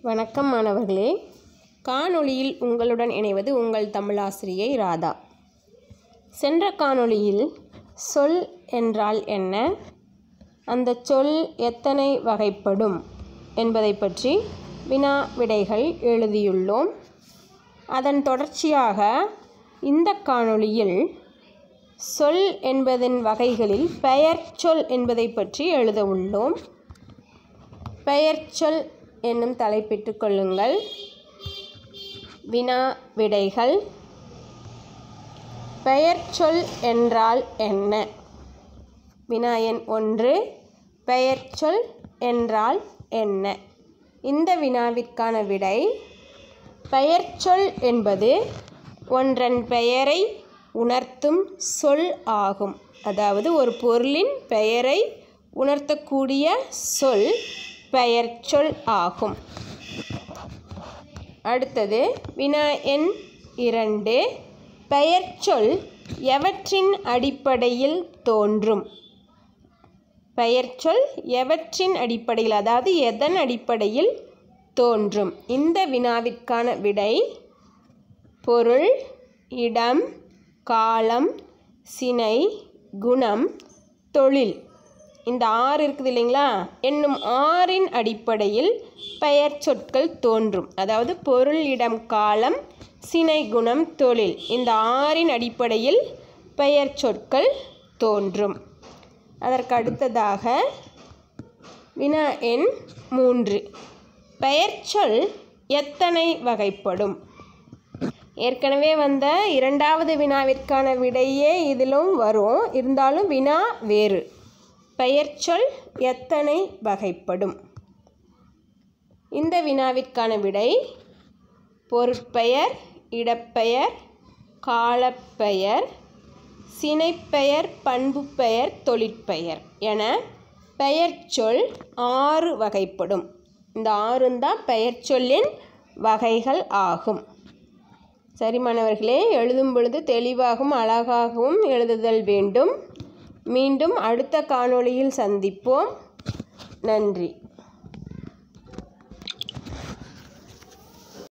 வணக்கம் மாணவர்களே. காணொளியில் உங்களுடன் இணைவது உங்கள் தமிழாசிரியை ராதா. சென்ற காணொளியில் சொல் என்றால் என்ன, அந்த சொல் எத்தனை வகைப்படும் என்பதை பற்றி வினா விடைகள் எழுதியுள்ளோம். அதன் தொடர்ச்சியாக இந்த காணொளியில் சொல் என்பதன் வகைகளில் பெயர் சொல் என்பதை பற்றி எழுத உள்ளோம். பெயர் சொல் என்னும் தலைப்பிட்டுக் கொள்ளுங்கள். வினா விடைகள். பெயர் சொல் என்றால் என்ன? வினா எண் 1, பெயர் சொல் என்றால் என்ன? இந்த வினாவிற்கான விடை, பெயர் சொல் என்பது ஒன்றன் பெயரை உணர்த்தும் சொல் ஆகும். அதாவது ஒரு பொருளின் பெயரை உணர்த்தக்கூடிய சொல் பெயர் சொல் ஆகும். அடுத்தது வினா எண் 2, பெயர் சொல் எவற்றின் அடிப்படையில் தோன்றும்? பெயர் சொல் எவற்றின் அடிப்படையில், அதாவது எதன் அடிப்படையில் தோன்றும்? இந்த வினாவிற்கான விடை, பொருள், இடம், காலம், சினை, குணம், தொழில், இந்த 6 இருக்குது இல்லைங்களா, என்னும் 6இன் அடிப்படையில் பெயர் சொற்கள் தோன்றும். அதாவது பொருள், இடம், காலம், சினை, குணம், தொழில், இந்த 6இன் அடிப்படையில் பெயர் சொற்கள் தோன்றும். அதற்கு அடுத்ததாக வினா எண் 3, பெயர் சொல் எத்தனை வகைப்படும்? ஏற்கனவே வந்த 2வது வினாவிற்கான விடையே இதிலும் வரும், இருந்தாலும் வினா வேறு. பெயர் சொல் எத்தனை வகைப்படும்? இந்த வினாவிற்கான விடை, பொருட்பெயர், இடப்பெயர், காலப்பெயர், சினைப்பெயர், பண்புப்பெயர், தொழிற்பெயர் என பெயர் சொல் 6 வகைப்படும். இந்த 6 தான் பெயர் சொல்லின் வகைகள் ஆகும். சரி மாணவர்களே, எழுதும் பொழுது தெளிவாகவும் அழகாகவும் எழுதுதல் வேண்டும். மீண்டும் அடுத்த காணொளியில் சந்திப்போம். நன்றி.